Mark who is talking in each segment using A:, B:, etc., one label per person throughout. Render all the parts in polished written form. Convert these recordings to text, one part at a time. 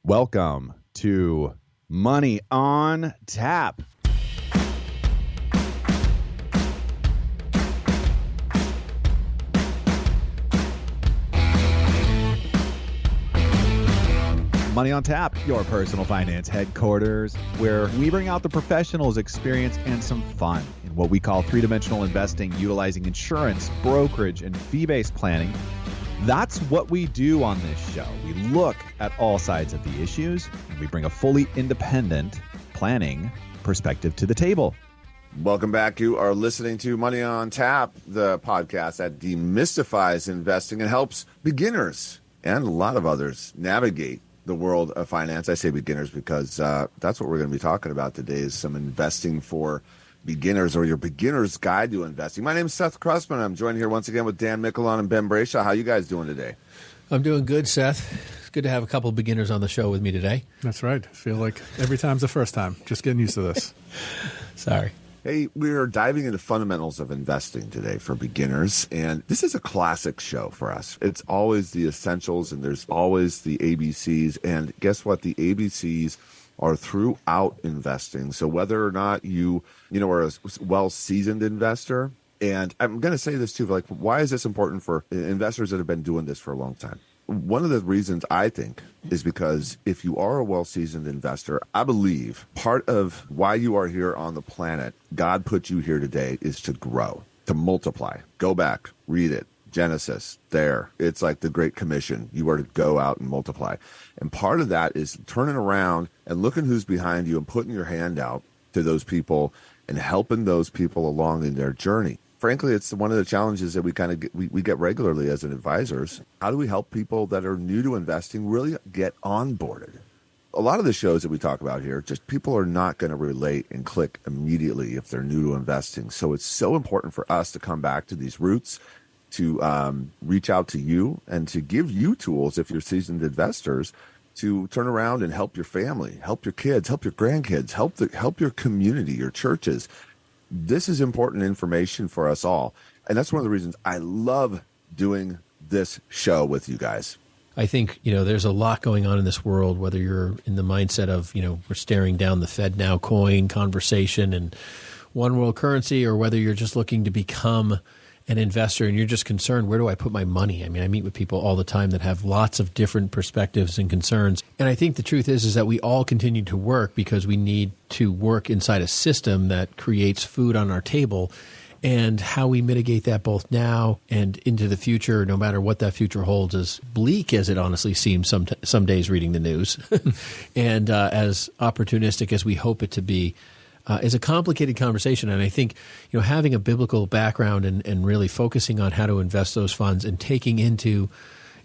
A: Welcome to Money on Tap. Money on Tap, your personal finance headquarters, where we bring out the professionals' experience and some fun in what we call three-dimensional investing, utilizing insurance, brokerage, and fee-based planning. That's what we do on this show. We look at all sides of the issues, and we bring a fully independent planning perspective to the table.
B: Welcome back. You are listening to Money on Tap, the podcast that demystifies investing and helps beginners and a lot of others navigate the world of finance. I say beginners because that's what we're going to be talking about today, is some investing for beginners, or your beginner's guide to investing. My name is Seth Cressman. I'm joined here once again with Dan Mickelon and Ben Brayshaw. How you guys doing today?
C: I'm doing good, Seth. It's good to have a couple of beginners on the show with me today.
D: That's right. I feel like every time's the first time. Just getting used to this.
C: Sorry.
B: Hey, we're diving into fundamentals of investing today for beginners, and this is a classic show for us. It's always the essentials, and there's always the ABCs, and guess what? The ABCs are throughout investing. So whether or not you are a well-seasoned investor, and I'm going to say this too, like, why is this important for investors that have been doing this for a long time? One of the reasons, I think, is because if you are a well-seasoned investor, I believe part of why you are here on the planet, God put you here today, is to grow, to multiply. Go back, read it. Genesis, there. It's like the Great Commission. You are to go out and multiply. And part of that is turning around and looking who's behind you and putting your hand out to those people and helping those people along in their journey. Frankly, it's one of the challenges that we get regularly as advisors. How do we help people that are new to investing really get onboarded? A lot of the shows that we talk about here, just people are not going to relate and click immediately if they're new to investing. So it's so important for us to come back to these roots, to reach out to you and to give you tools, if you're seasoned investors, to turn around and help your family, help your kids, help your grandkids, help your community, your churches. This is important information for us all. And that's one of the reasons I love doing this show with you guys.
C: I think, there's a lot going on in this world, whether you're in the mindset of, we're staring down the Fed Now coin conversation and one world currency, or whether you're just looking to become an investor and you're just concerned, where do I put my money? I mean, I meet with people all the time that have lots of different perspectives and concerns. And I think the truth is that we all continue to work because we need to work inside a system that creates food on our table. And how we mitigate that both now and into the future, no matter what that future holds, as bleak as it honestly seems some days reading the news, and as opportunistic as we hope it to be, is a complicated conversation. And I think, having a biblical background and really focusing on how to invest those funds and taking into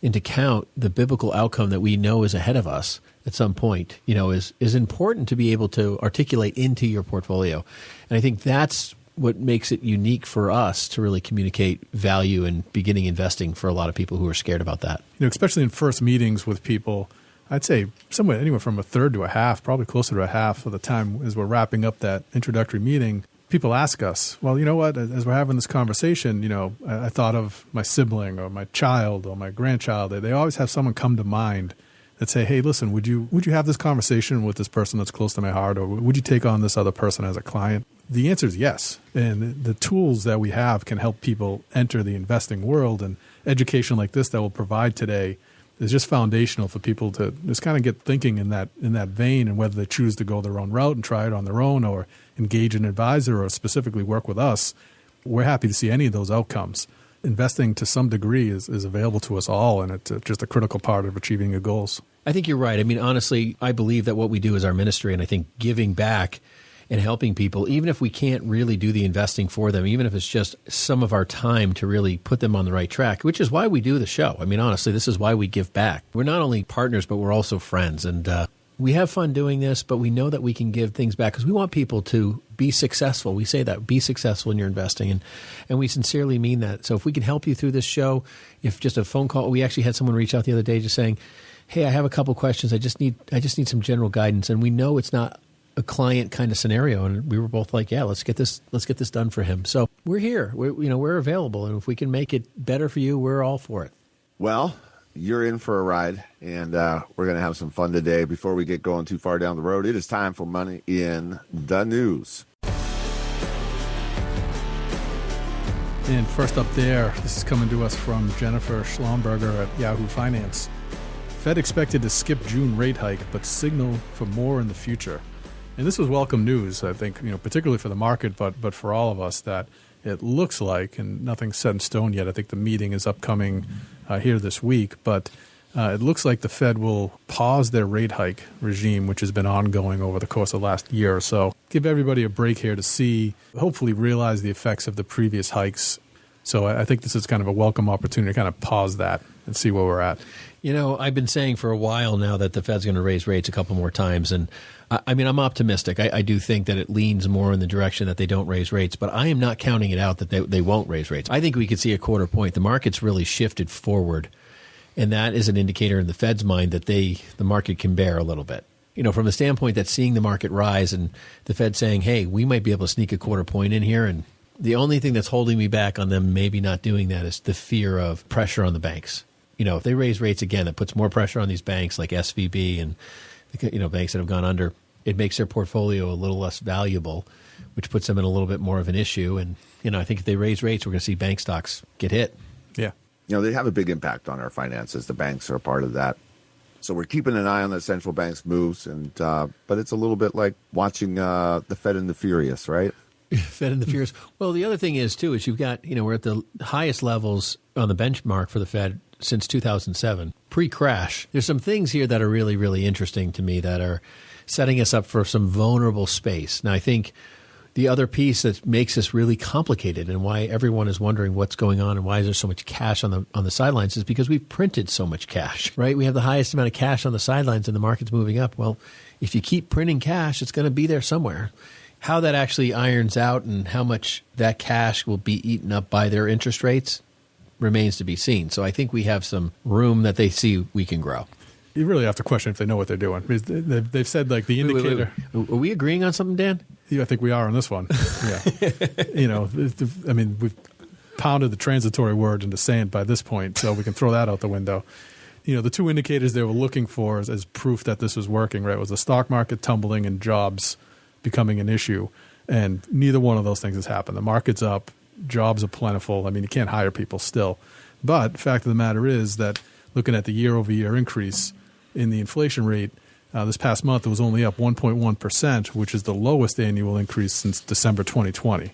C: account the biblical outcome that we know is ahead of us at some point, is important to be able to articulate into your portfolio. And I think that's what makes it unique for us to really communicate value in beginning investing for a lot of people who are scared about that.
D: Especially in first meetings with people, I'd say somewhere anywhere from a third to a half, probably closer to a half of the time as we're wrapping up that introductory meeting, people ask us, well, you know what, as we're having this conversation, I thought of my sibling or my child or my grandchild. They always have someone come to mind that say, hey, listen, would you have this conversation with this person that's close to my heart, or would you take on this other person as a client? The answer is yes. And the tools that we have can help people enter the investing world, and education like this that we'll provide today is just foundational for people to just kind of get thinking in that vein, and whether they choose to go their own route and try it on their own, or engage an advisor, or specifically work with us. We're happy to see any of those outcomes. Investing to some degree is available to us all, and it's just a critical part of achieving your goals.
C: I think you're right. I mean, honestly, I believe that what we do is our ministry, and I think giving back and helping people, even if we can't really do the investing for them, even if it's just some of our time to really put them on the right track, which is why we do the show. I mean, honestly, this is why we give back. We're not only partners, but we're also friends. And we have fun doing this, but we know that we can give things back because we want people to be successful. We say that, be successful in your investing. And we sincerely mean that. So if we can help you through this show, if just a phone call, we actually had someone reach out the other day just saying, hey, I have a couple questions. I just need some general guidance. And we know it's not a client kind of scenario, and we were both like, yeah, let's get this done for him. So we're here. We're available, and if we can make it better for you, we're all for it.
B: Well, you're in for a ride, and we're going to have some fun today. Before we get going too far down the road, it is time for Money in the News.
D: And first up there, this is coming to us from Jennifer Schlomberger at Yahoo Finance. Fed expected to skip June rate hike, but signal for more in the future. And this was welcome news, I think, particularly for the market, but for all of us, that it looks like, and nothing's set in stone yet. I think the meeting is upcoming here this week, but it looks like the Fed will pause their rate hike regime, which has been ongoing over the course of the last year or so. Give everybody a break here to see, hopefully realize the effects of the previous hikes. So I think this is kind of a welcome opportunity to kind of pause that and see where we're at.
C: I've been saying for a while now that the Fed's going to raise rates a couple more times. And I'm optimistic. I do think that it leans more in the direction that they don't raise rates, but I am not counting it out that they won't raise rates. I think we could see a quarter point. The market's really shifted forward, and that is an indicator in the Fed's mind that the market can bear a little bit. From the standpoint that seeing the market rise and the Fed saying, hey, we might be able to sneak a quarter point in here, and the only thing that's holding me back on them maybe not doing that is the fear of pressure on the banks. If they raise rates again, it puts more pressure on these banks like SVB and banks that have gone under. It makes their portfolio a little less valuable, which puts them in a little bit more of an issue. And I think if they raise rates, we're going to see bank stocks get hit.
D: Yeah,
B: they have a big impact on our finances. The banks are a part of that. So we're keeping an eye on the central bank's moves, and but it's a little bit like watching the Fed and the Furious, right?
C: Fed and the Furious. Well, the other thing is, too, is you've got, we're at the highest levels on the benchmark for the Fed since 2007, pre-crash. There's some things here that are really, really interesting to me that are setting us up for some vulnerable space. Now, I think the other piece that makes this really complicated and why everyone is wondering what's going on and why is there so much cash on the sidelines is because we've printed so much cash, right? We have the highest amount of cash on the sidelines and the market's moving up. Well, if you keep printing cash, it's going to be there somewhere. How that actually irons out and how much that cash will be eaten up by their interest rates remains to be seen. So I think we have some room that they see we can grow.
D: You really have to question if they know what they're doing. They've said like the indicator.
C: Wait. Are we agreeing on something, Dan?
D: Yeah, I think we are on this one. Yeah. We've pounded the transitory word into sand by this point, so we can throw that out the window. The two indicators they were looking for as proof that this was working, right, was the stock market tumbling and jobs becoming an issue. And neither one of those things has happened. The market's up, jobs are plentiful. You can't hire people still. But the fact of the matter is that looking at the year-over-year increase in the inflation rate, this past month it was only up 1.1%, which is the lowest annual increase since December 2020,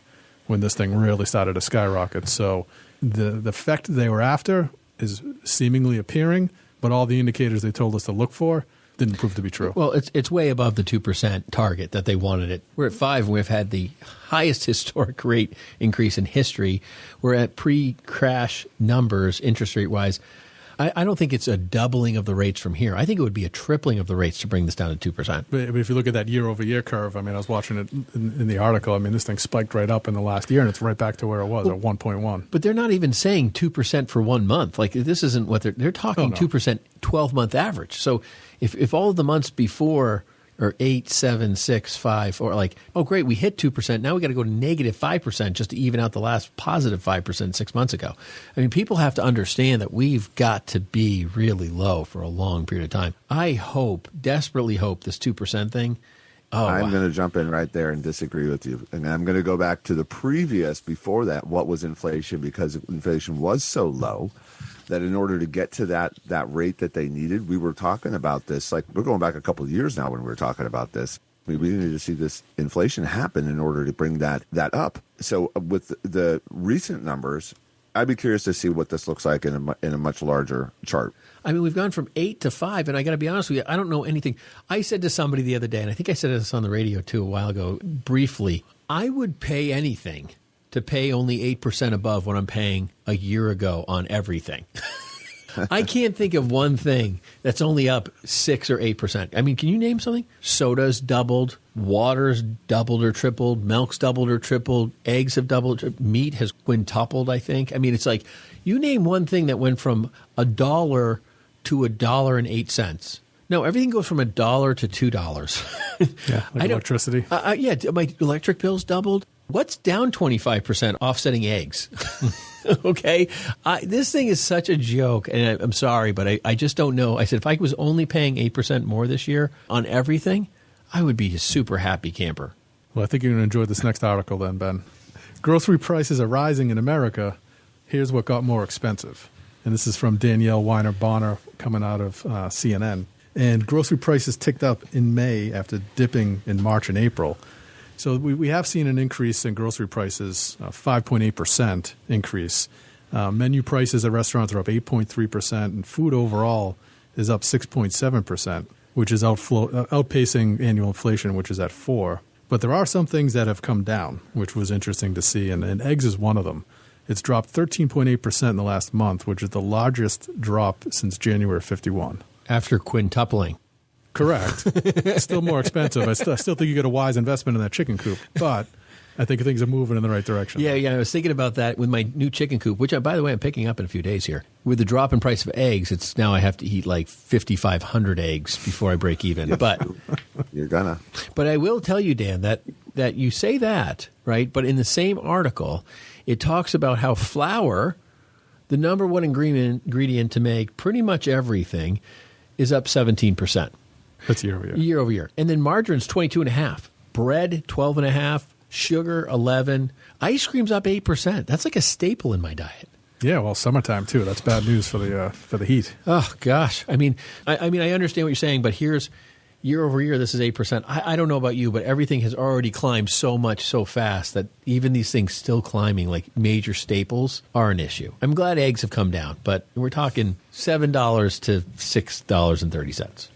D: when this thing really started to skyrocket. So the effect they were after is seemingly appearing, but all the indicators they told us to look for didn't prove to be true.
C: Well, it's way above the 2% target that they wanted it. We're at 5%. We've had the highest historic rate increase in history. We're at pre-crash numbers, interest rate-wise. I don't think it's a doubling of the rates from here. I think it would be a tripling of the rates to bring this down to 2%.
D: But if you look at that year-over-year curve, I was watching it in the article. this thing spiked right up in the last year, and it's right back to where it was at 1.1.
C: But they're not even saying 2% for 1 month. Like, this isn't what they're talking 2% 12-month average. So if all of the months before are 8, 7, 6, 5, or like, oh, great, we hit 2%. Now we got to go to negative 5% just to even out the last positive 5% 6 months ago. People have to understand that we've got to be really low for a long period of time. I desperately hope this 2% thing.
B: I'm going to jump in right there and disagree with you. And I'm going to go back to the previous, before that, what was inflation? Because inflation was so low that in order to get to that rate that they needed, we were talking about this. Like, we're going back a couple of years now when we were talking about this. We needed to see this inflation happen in order to bring that up. So with the recent numbers, I'd be curious to see what this looks like in a much larger chart.
C: We've gone from 8 to 5, and I got to be honest with you, I don't know anything. I said to somebody the other day, and I think I said this on the radio too a while ago, briefly, I would pay anything to pay only 8% above what I'm paying a year ago on everything. I can't think of one thing that's only up 6 or 8%. Can you name something? Soda's doubled, water's doubled or tripled, milk's doubled or tripled, eggs have doubled, meat has quintupled, I think. It's like you name one thing that went from $1 to $1.08. No, everything goes from $1 to $2.
D: Yeah, like electricity.
C: Yeah, my electric bill's doubled. What's down 25% offsetting eggs? Okay. This thing is such a joke. And I'm sorry, but I just don't know. I said, if I was only paying 8% more this year on everything, I would be a super happy camper.
D: Well, I think you're going to enjoy this next article then, Ben. Grocery prices are rising in America. Here's what got more expensive. And this is from Danielle Weiner-Bonner coming out of CNN. And grocery prices ticked up in May after dipping in March and April. So we have seen an increase in grocery prices, 5.8% increase. Menu prices at restaurants are up 8.3%, and food overall is up 6.7%, which is outpacing annual inflation, which is at 4%. But there are some things that have come down, which was interesting to see, and eggs is one of them. It's dropped 13.8% in the last month, which is the largest drop since January of 51.
C: After quintupling.
D: Correct. It's still more expensive. I still think you get a wise investment in that chicken coop, but I think things are moving in the right direction.
C: Yeah, I was thinking about that with my new chicken coop, which, by the way, I'm picking up in a few days here. With the drop in price of eggs, it's now I have to eat like 5,500 eggs before I break even. But
B: You're gonna.
C: But I will tell you, Dan, that you say that, right? But in the same article, it talks about how flour, the number one ingredient to make pretty much everything, is up 17%.
D: That's year over year.
C: Year over year. And then margarine's 22.5%. Bread, 12.5%. Sugar, 11%. Ice cream's up 8%. That's like a staple in my diet.
D: Yeah, well, summertime too. That's bad news for the heat.
C: Oh gosh. I mean, I understand what you're saying, but here's year over year. This is 8%. I don't know about you, but everything has already climbed so much so fast that even these things still climbing, like major staples, are an issue. I'm glad eggs have come down, but we're talking $7 to $6.30.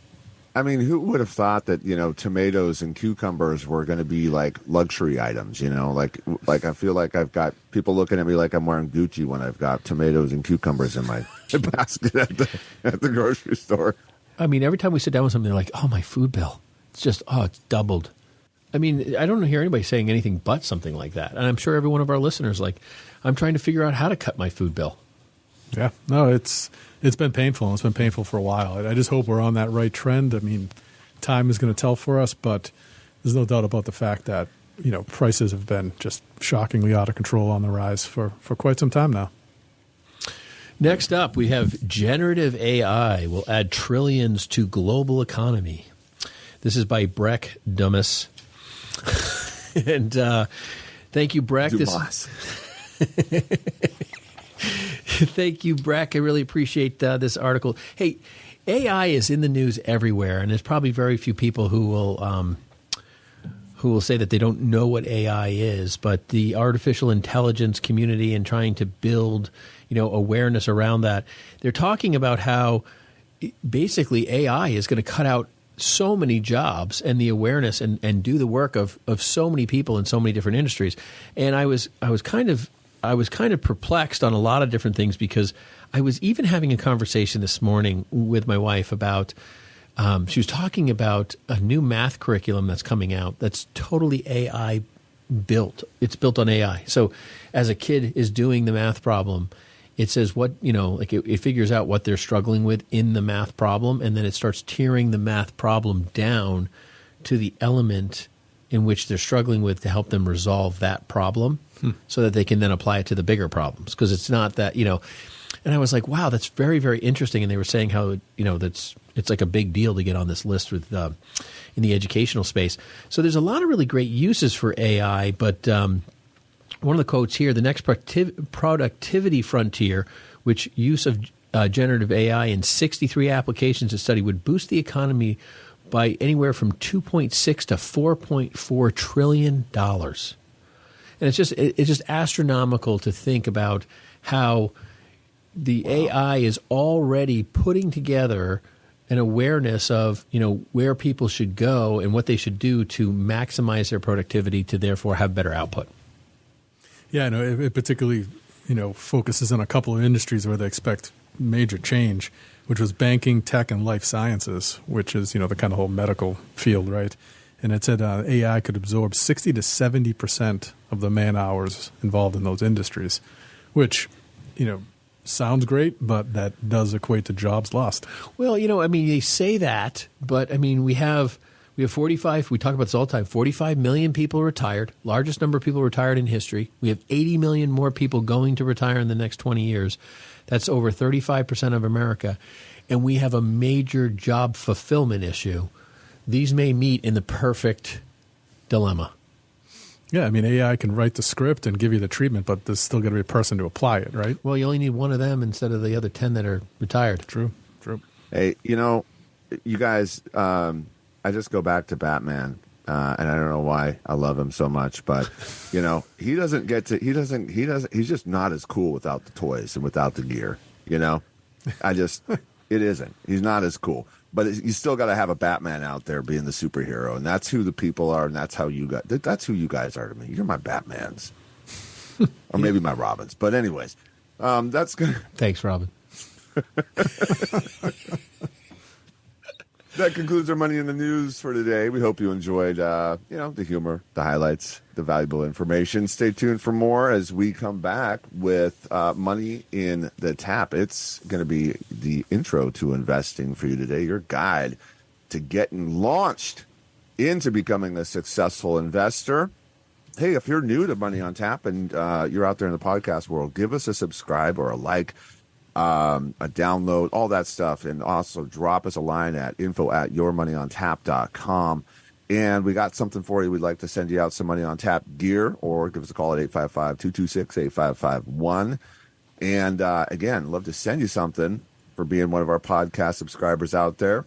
B: I mean, who would have thought that, tomatoes and cucumbers were going to be like luxury items, like I feel like I've got people looking at me like I'm wearing Gucci when I've got tomatoes and cucumbers in my basket at the grocery store.
C: I mean, every time we sit down with something, they're like, oh, my food bill. It's doubled. I mean, I don't hear anybody saying anything but something like that. And I'm sure every one of our listeners, I'm trying to figure out how to cut my food bill.
D: Yeah, no, it's been painful. It's been painful for a while. I just hope we're on that right trend. I mean, time is going to tell for us, but there's no doubt about the fact that, prices have been just shockingly out of control on the rise for quite some time now.
C: Next up, we have generative AI will add trillions to global economy. This is by Breck Dumas. And thank you, Breck. Thank you, Breck. I really appreciate this article. Hey, AI is in the news everywhere, and there's probably very few people who will say that they don't know what AI is. But the artificial intelligence community and trying to build, awareness around that, they're talking about how basically AI is going to cut out so many jobs and the awareness and do the work of so many people in so many different industries. And I was kind of perplexed on a lot of different things, because I was even having a conversation this morning with my wife about, she was talking about a new math curriculum that's coming out that's totally AI built. It's built on AI. So as a kid is doing the math problem, it says it figures out what they're struggling with in the math problem, and then it starts tearing the math problem down to the element in which they're struggling with to help them resolve that problem so that they can then apply it to the bigger problems. Because it's not that, and I was like, wow, that's very, very interesting. And they were saying how, it's like a big deal to get on this list with in the educational space. So there's a lot of really great uses for AI, but one of the quotes here, the next productivity frontier, which use of generative AI in 63 applications of study would boost the economy by anywhere from $2.6 to $4.4 trillion. And it's just astronomical to think about how the AI is already putting together an awareness of, where people should go and what they should do to maximize their productivity to therefore have better output.
D: Yeah, no, it particularly, focuses on a couple of industries where they expect major change, which was banking, tech, and life sciences, which is, the kind of whole medical field, right? And it said AI could absorb 60 to 70% of the man hours involved in those industries, which, sounds great, but that does equate to jobs lost.
C: Well, they say that, but we have We have 45, we talk about this all the time, 45 million people retired, largest number of people retired in history. We have 80 million more people going to retire in the next 20 years. That's over 35% of America. And we have a major job fulfillment issue. These may meet in the perfect dilemma.
D: Yeah, I mean, AI can write the script and give you the treatment, but there's still got to be a person to apply it, right?
C: Well, you only need one of them instead of the other 10 that are retired.
D: True.
B: Hey, you guys, I just go back to Batman, and I don't know why I love him so much, but he doesn't get to, he's just not as cool without the toys and without the gear. It isn't. He's not as cool, but you still got to have a Batman out there being the superhero, and that's who the people are, and that's who you guys are to me. You're my Batmans, or maybe my Robins, but anyways, that's good.
C: Thanks, Robin.
B: That concludes our Money in the News for today. We hope you enjoyed, the humor, the highlights, the valuable information. Stay tuned for more as we come back with Money in the Tap. It's going to be the intro to investing for you today, your guide to getting launched into becoming a successful investor. Hey, if you're new to Money on Tap and you're out there in the podcast world, give us a subscribe or a like. A download, all that stuff, and also drop us a line at info@yourmoneyontap.com. And we got something for you. We'd like to send you out some Money on Tap gear, or give us a call at 855-226-8551. And again, love to send you something for being one of our podcast subscribers out there.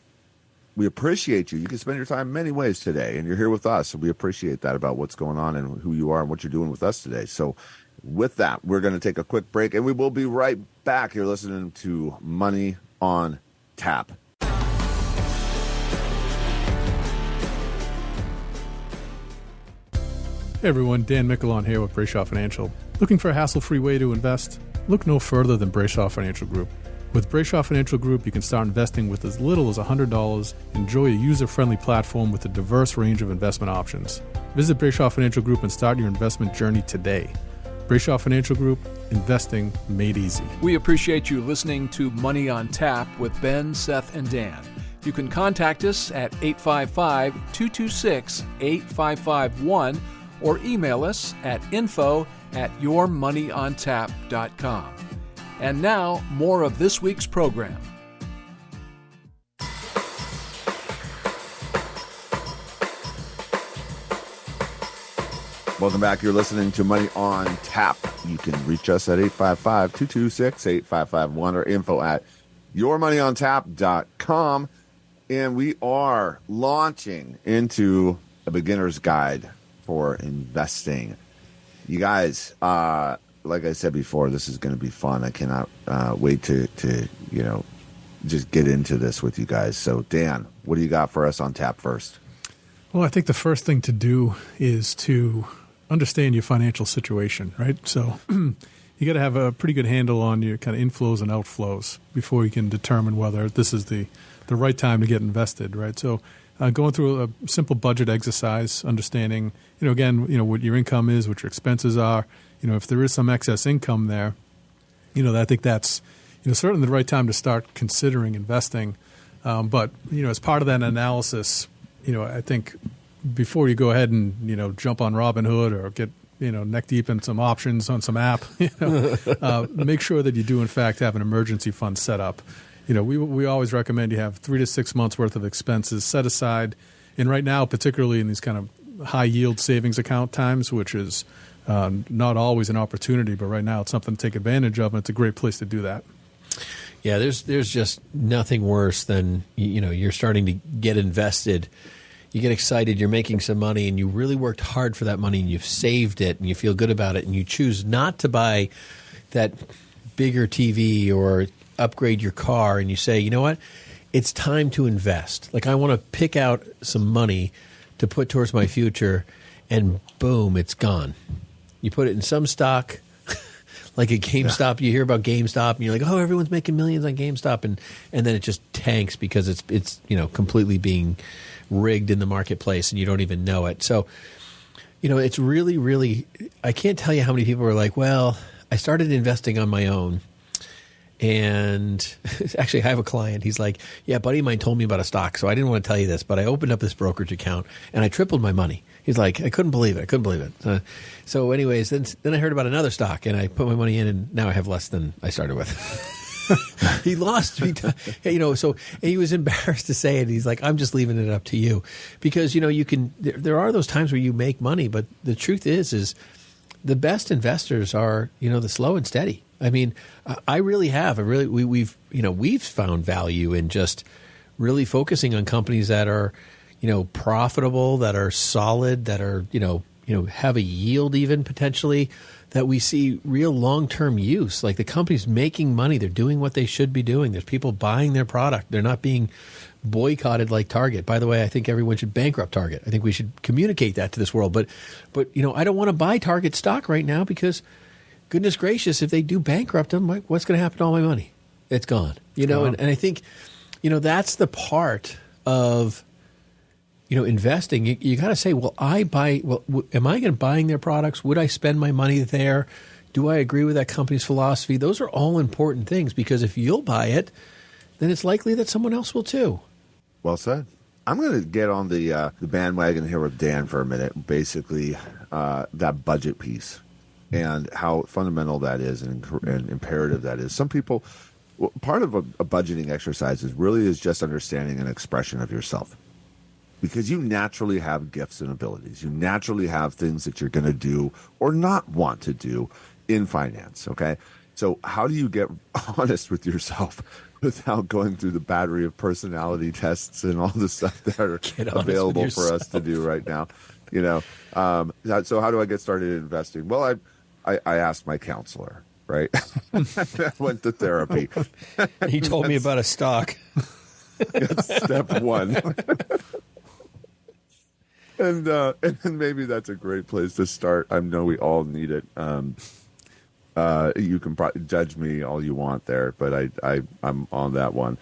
B: We appreciate you. You can spend your time many ways today, and you're here with us. So we appreciate that about what's going on and who you are and what you're doing with us today. So with that, we're going to take a quick break, and we will be right back. You're listening to Money on Tap.
D: Hey everyone, Dan Mickelon here with Brayshaw Financial. Looking for a hassle-free way to invest? Look no further than Brayshaw Financial Group. With Brayshaw Financial Group, you can start investing with as little as $100. Enjoy a user-friendly platform with a diverse range of investment options. Visit Brayshaw Financial Group and start your investment journey today. Brayshaw Financial Group, investing made easy.
E: We appreciate you listening to Money on Tap with Ben, Seth, and Dan. You can contact us at 855-226-8551 or email us at info@yourmoneyontap.com. And now, more of this week's program.
B: Welcome back. You're listening to Money on Tap. You can reach us at 855-226-8551 or info@yourmoneyontap.com. And we are launching into a beginner's guide for investing. You guys, like I said before, this is going to be fun. I cannot wait to just get into this with you guys. So, Dan, what do you got for us on tap first?
D: Well, I think the first thing to do is to understand your financial situation, right? So you got to have a pretty good handle on your kind of inflows and outflows before you can determine whether this is the right time to get invested, right? So going through a simple budget exercise, understanding, what your income is, what your expenses are. If there is some excess income there, I think that's, certainly the right time to start considering investing. But, as part of that analysis, I think before you go ahead and, jump on Robinhood or get, neck deep in some options on some app, make sure that you do, in fact, have an emergency fund set up. We always recommend you have 3 to 6 months worth of expenses set aside. And right now, particularly in these kind of high yield savings account times, which is not always an opportunity, but right now it's something to take advantage of, and it's a great place to do that.
C: Yeah, there's just nothing worse than, you're starting to get invested. You get excited, you're making some money, and you really worked hard for that money, and you've saved it, and you feel good about it, and you choose not to buy that bigger TV or upgrade your car, and you say, you know what, it's time to invest. Like, I want to pick out some money to put towards my future, and boom, it's gone. You put it in some stock, like a GameStop. You hear about GameStop, and you're like, oh, everyone's making millions on GameStop, and then it just tanks because it's completely being rigged in the marketplace, and you don't even know it. So, it's really, really, I can't tell you how many people are like, well, I started investing on my own, And actually, I have a client. He's like, yeah, a buddy of mine told me about a stock, so I didn't want to tell you this, but I opened up this brokerage account and I tripled my money. He's like, I couldn't believe it. So anyways, then I heard about another stock and I put my money in and now I have less than I started with. He lost me, so he was embarrassed to say it. He's like, I'm just leaving it up to you because, there are those times where you make money, but the truth is the best investors are, the slow and steady. I mean, I really have. We've found value in just really focusing on companies that are, profitable, that are solid, that are, have a yield even potentially, that we see real long-term use. Like the company's making money. They're doing what they should be doing. There's people buying their product. They're not being boycotted like Target. By the way, I think everyone should bankrupt Target. I think we should communicate that to this world. But I don't want to buy Target stock right now because goodness gracious, if they do bankrupt them, what's going to happen to all my money? It's gone. And I think, that's the part of, investing. You got to say, am I going to buying their products? Would I spend my money there? Do I agree with that company's philosophy? Those are all important things because if you'll buy it, then it's likely that someone else will too.
B: Well said. I'm going to get on the bandwagon here with Dan for a minute. Basically, that budget piece and how fundamental that is and imperative that is. Some people, part of a budgeting exercise is just understanding an expression of yourself. Because you naturally have gifts and abilities. You naturally have things that you're going to do or not want to do in finance, okay? So how do you get honest with yourself without going through the battery of personality tests and all the stuff that are available for us to do right now? So how do I get started investing? Well, I asked my counselor, right? I went to therapy.
C: He told me about a stock.
B: That's step one. And maybe that's a great place to start. I know we all need it. You can judge me all you want there, but I'm on that one.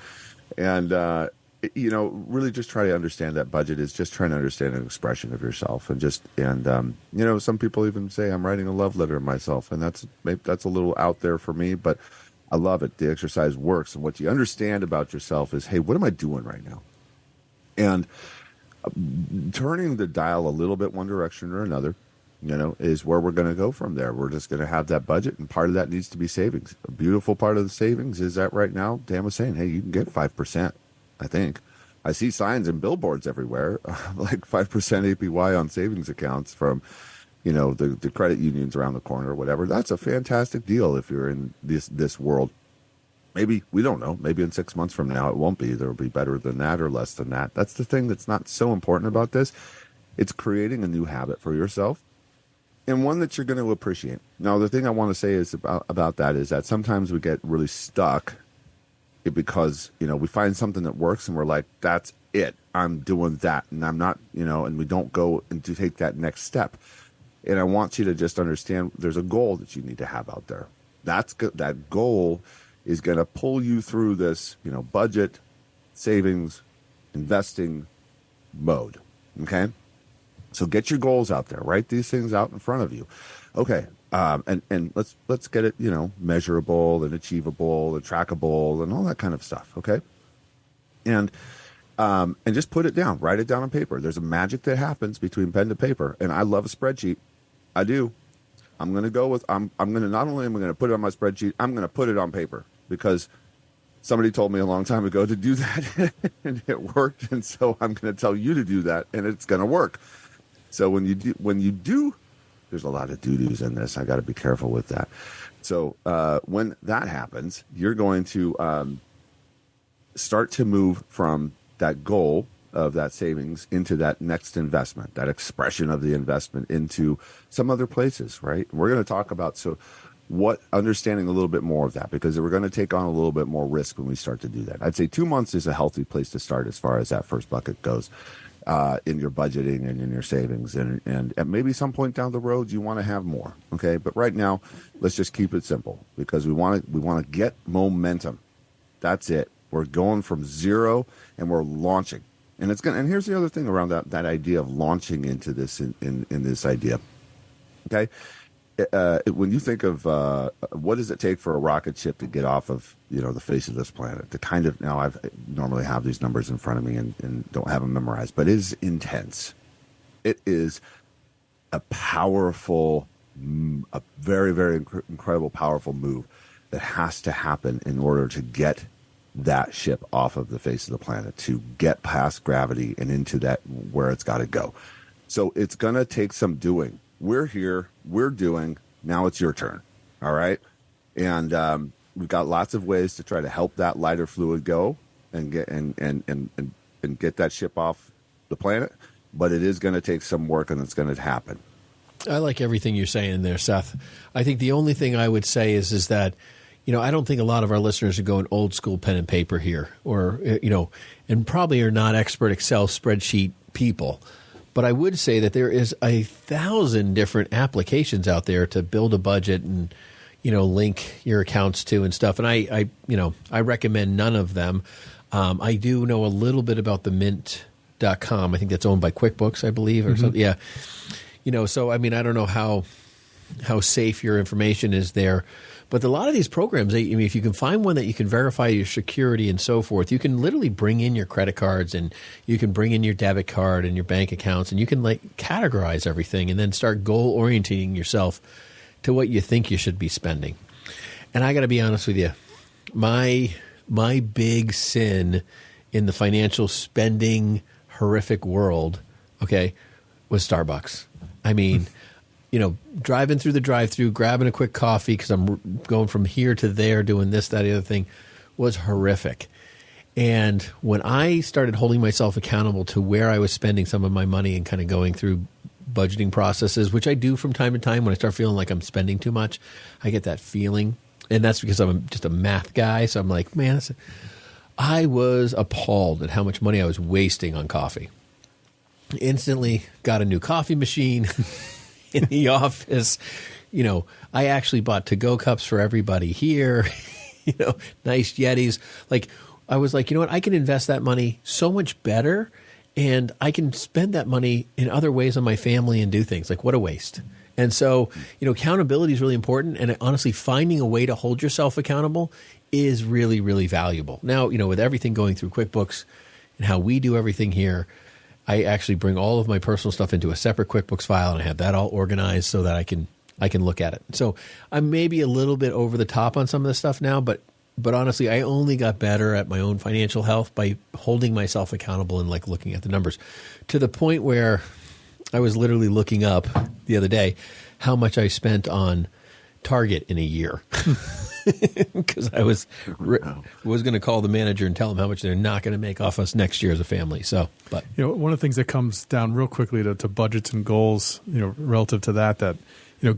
B: And, really just try to understand that budget is just trying to understand an expression of yourself. Some people even say I'm writing a love letter to myself, and that's a little out there for me, but I love it. The exercise works. And what you understand about yourself is, hey, what am I doing right now? And turning the dial a little bit one direction or another, is where we're going to go from there. We're just going to have that budget, and part of that needs to be savings. A beautiful part of the savings is that right now, Dan was saying, hey, you can get 5%, I think. I see signs and billboards everywhere, like 5% APY on savings accounts from, the credit unions around the corner or whatever. That's a fantastic deal if you're in this world. Maybe, we don't know, maybe in 6 months from now it won't be. There will be better than that or less than that. That's the thing that's not so important about this. It's creating a new habit for yourself and one that you're going to appreciate. Now, the thing I want to say is about that is that sometimes we get really stuck because, we find something that works and we're like, that's it. I'm doing that. And I'm not, and we don't go and to take that next step. And I want you to just understand there's a goal that you need to have out there. That goal is going to pull you through this, budget, savings, investing mode. Okay. So get your goals out there, write these things out in front of you. Okay. And let's get it, measurable and achievable and trackable and all that kind of stuff. Okay. And just put it down, write it down on paper. There's a magic that happens between pen to paper. And I love a spreadsheet. I do. I'm going to go with, I'm going to, not only am I going to put it on my spreadsheet, I'm going to put it on paper because somebody told me a long time ago to do that and it worked. And so I'm going to tell you to do that and it's going to work. So when you do, there's a lot of doo-doos in this. I got to be careful with that. So when that happens, you're going to start to move from that goal of that savings into that next investment, that expression of the investment into some other places, right? We're going to talk about understanding a little bit more of that because we're going to take on a little bit more risk when we start to do that. I'd say 2 months is a healthy place to start as far as that first bucket goes in your budgeting and in your savings. And at maybe some point down the road, you want to have more, okay? But right now, let's just keep it simple because we want to get momentum. That's it. We're going from zero and we're launching. And here's the other thing around that idea of launching into this in this idea. Okay. when you think of what does it take for a rocket ship to get off of the face of this planet, to kind of, now I normally have these numbers in front of me and don't have them memorized, but it is intense. It is a powerful, a very, very incredible, powerful move that has to happen in order to get that ship off of the face of the planet, to get past gravity and into that where it's got to go. So it's going to take some doing. We're here, we're doing, now it's your turn. All right. And we've got lots of ways to try to help that lighter fluid go and get and get that ship off the planet. But it is going to take some work, and it's going to happen.
C: I like everything you're saying there, Seth. I think the only thing I would say is that, I don't think a lot of our listeners are going old school pen and paper here, or, and probably are not expert Excel spreadsheet people. But I would say that there is 1,000 different applications out there to build a budget and, link your accounts to and stuff. And I recommend none of them. I do know a little bit about the Mint.com. I think that's owned by QuickBooks, I believe, or something. Yeah. So, I don't know how safe your information is there. But a lot of these programs, if you can find one that you can verify your security and so forth, you can literally bring in your credit cards and you can bring in your debit card and your bank accounts, and you can categorize everything and then start goal orienting yourself to what you think you should be spending. And I got to be honest with you, my big sin in the financial spending horrific world, was Starbucks. Driving through the drive-thru, grabbing a quick coffee because I'm going from here to there, doing this, that, the other thing, was horrific. And when I started holding myself accountable to where I was spending some of my money and kind of going through budgeting processes, which I do from time to time when I start feeling like I'm spending too much, I get that feeling. And that's because I'm just a math guy. So I'm like, man, I was appalled at how much money I was wasting on coffee. Instantly got a new coffee machine. In the office, I actually bought to-go cups for everybody here, nice Yetis. I was like, you know what? I can invest that money so much better, and I can spend that money in other ways on my family and do things. What a waste. And so, accountability is really important. And honestly, finding a way to hold yourself accountable is really, really valuable. Now, with everything going through QuickBooks and how we do everything here, I actually bring all of my personal stuff into a separate QuickBooks file, and I have that all organized so that I can look at it. So I'm maybe a little bit over the top on some of this stuff now, but honestly, I only got better at my own financial health by holding myself accountable and looking at the numbers, to the point where I was literally looking up the other day how much I spent on Target in a year. Because I was going to call the manager and tell them how much they're not going to make off us next year as a family. So, but
D: one of the things that comes down real quickly to budgets and goals, relative to that,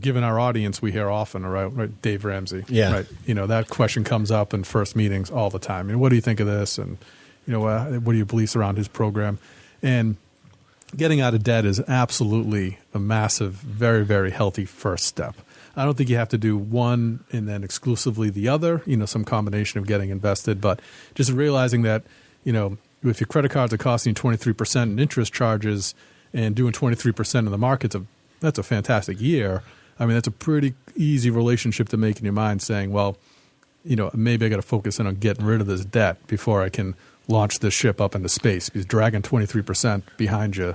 D: given our audience, we hear often, right, Dave Ramsey,
C: yeah,
D: right, that question comes up in first meetings all the time. What do you think of this? And what are your beliefs around his program? And getting out of debt is absolutely a massive, very, very healthy first step. I don't think you have to do one and then exclusively the other, some combination of getting invested, but just realizing that, if your credit cards are costing you 23% in interest charges and doing 23% in the markets, that's a fantastic year. That's a pretty easy relationship to make in your mind, saying, well, maybe I got to focus in on getting rid of this debt before I can launch this ship up into space, because dragging 23% behind you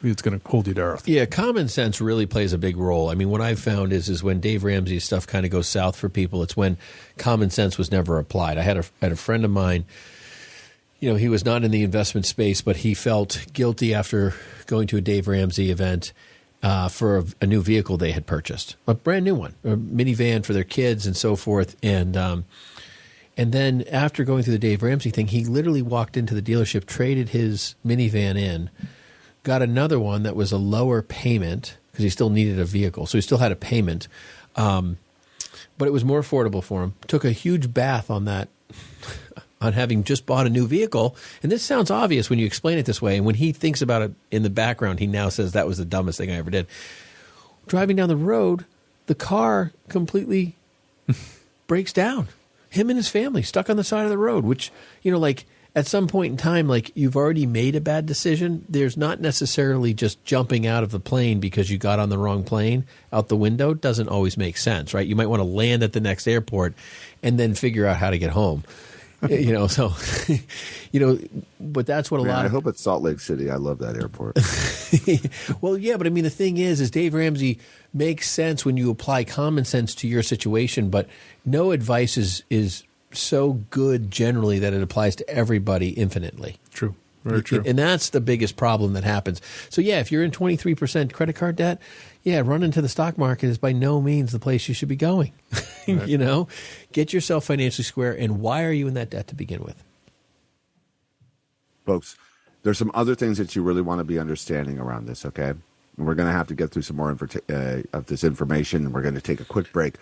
D: it's going to hold you to earth.
C: Yeah, common sense really plays a big role. What I've found is when Dave Ramsey's stuff kind of goes south for people, it's when common sense was never applied. I had a friend of mine, he was not in the investment space, but he felt guilty after going to a Dave Ramsey event for a new vehicle they had purchased, a brand new one, a minivan for their kids and so forth. And then after going through the Dave Ramsey thing, he literally walked into the dealership, traded his minivan in, got another one that was a lower payment because he still needed a vehicle. So he still had a payment, but it was more affordable for him. Took a huge bath on that, on having just bought a new vehicle. And this sounds obvious when you explain it this way. And when he thinks about it in the background, he now says that was the dumbest thing I ever did. Driving down the road, the car completely breaks down. Him and his family stuck on the side of the road, which, at some point in time, like you've already made a bad decision. There's not necessarily just jumping out of the plane because you got on the wrong plane out the window doesn't always make sense, right? You might want to land at the next airport and then figure out how to get home. So, but that's what a lot of...
B: I hope it's Salt Lake City. I love that airport.
C: Well, yeah, but I mean, the thing is Dave Ramsey makes sense when you apply common sense to your situation, but no advice is so good generally that it applies to everybody infinitely.
D: True. Very true.
C: And that's the biggest problem that happens. So, yeah, if you're in 23% credit card debt, run into the stock market is by no means the place you should be going. Right. Get yourself financially square. And why are you in that debt to begin with?
B: Folks, there's some other things that you really want to be understanding around this, okay? And we're going to have to get through some more of this information, and we're going to take a quick break.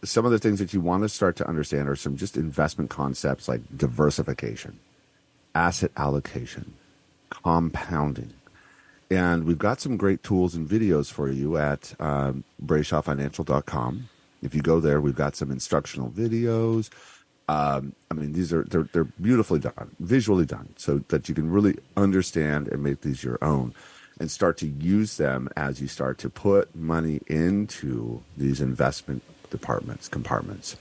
B: Some of the things that you want to start to understand are some just investment concepts like diversification, asset allocation, compounding. And we've got some great tools and videos for you at BrayshawFinancial.com. If you go there, we've got some instructional videos. They're beautifully done, visually done, so that you can really understand and make these your own and start to use them as you start to put money into these investment compartments.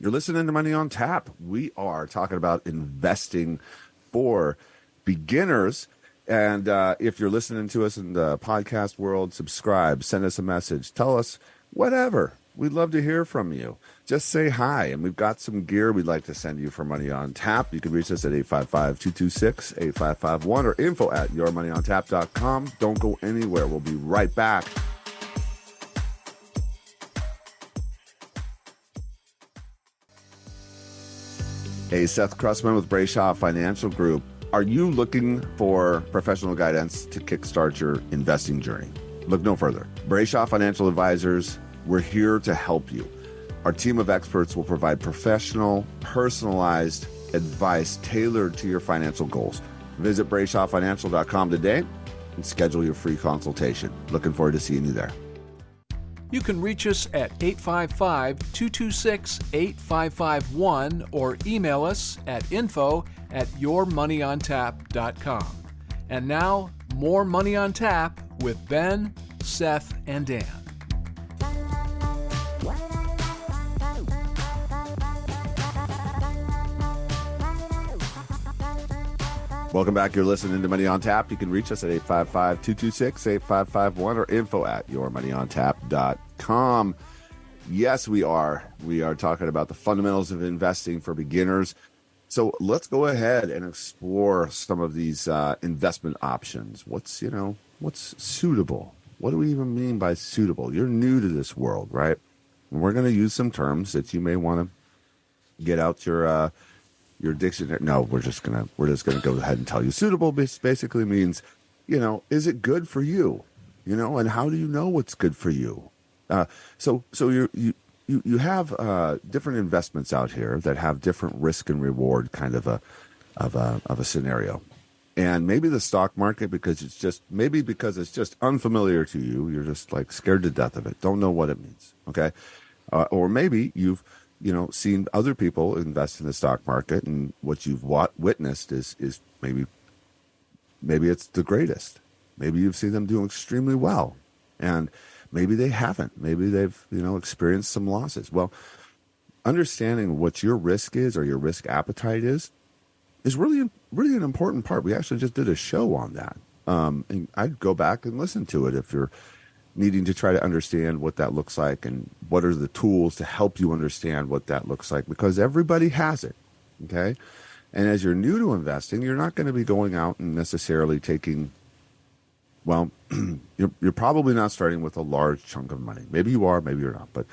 B: You're listening to Money on Tap. We are talking about investing for beginners. And if you're listening to us in the podcast world, subscribe, send us a message, tell us whatever. We'd love to hear from you. Just say hi. And we've got some gear we'd like to send you for Money on Tap. You can reach us at 855-226-8551 or info@yourmoneyontap.com. Don't go anywhere. We'll be right back. Hey, Seth Cressman with Brayshaw Financial Group. Are you looking for professional guidance to kickstart your investing journey? Look no further. Brayshaw Financial Advisors, we're here to help you. Our team of experts will provide professional, personalized advice tailored to your financial goals. Visit BrayshawFinancial.com today and schedule your free consultation. Looking forward to seeing you there.
E: You can reach us at 855-226-8551 or email us at info@yourmoneyontap.com. And now, more Money on Tap with Ben, Seth, and Dan.
B: Welcome back. You're listening to Money on Tap. You can reach us at 855-226-8551 or info@yourmoneyontap.com. Yes, we are. We are talking about the fundamentals of investing for beginners. So let's go ahead and explore some of these investment options. What's suitable? What do we even mean by suitable? You're new to this world, right? And we're going to use some terms that you may want to get out your dictionary. No, we're just gonna go ahead and tell you. Suitable basically means, is it good for you? And how do you know what's good for you? So you have different investments out here that have different risk and reward kind of a scenario. And maybe the stock market, because it's just unfamiliar to you, you're just like scared to death of it, don't know what it means. Okay, or maybe you've seen other people invest in the stock market, and what you've witnessed is maybe it's the greatest. Maybe you've seen them do extremely well, and maybe they haven't. Maybe they've experienced some losses. Well, understanding what your risk is or your risk appetite is really, really an important part. We actually just did a show on that, and I'd go back and listen to it if you're needing to try to understand what that looks like and what are the tools to help you understand what that looks like, because everybody has it, okay? And as you're new to investing, you're not going to be going out and necessarily taking, you're probably not starting with a large chunk of money. Maybe you are, maybe you're not, but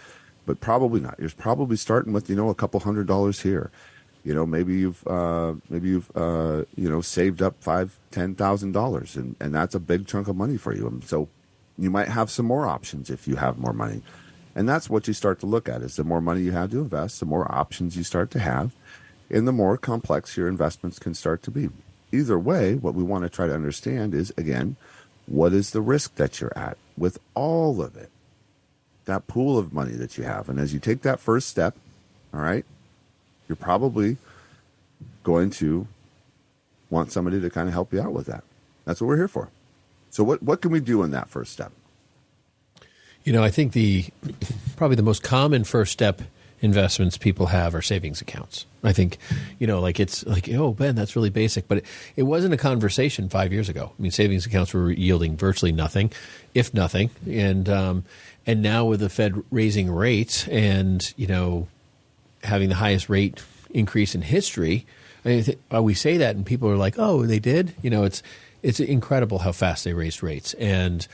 B: probably not. You're probably starting with, a couple $100 here. Maybe you've saved up $5,000-$10,000, and that's a big chunk of money for you. And so you might have some more options if you have more money. And that's what you start to look at, is the more money you have to invest, the more options you start to have, and the more complex your investments can start to be. Either way, what we want to try to understand is, again, what is the risk that you're at with all of it, that pool of money that you have. And as you take that first step, all right, you're probably going to want somebody to kind of help you out with that. That's what we're here for. So what can we do in that first step?
C: I think probably the most common first step investments people have are savings accounts. I think, it's like, oh, Ben, that's really basic. But it wasn't a conversation 5 years ago. I mean, savings accounts were yielding virtually nothing, if nothing. And now with the Fed raising rates and, having the highest rate increase in history, we say that and people are like, oh, they did? It's incredible how fast they raised rates. And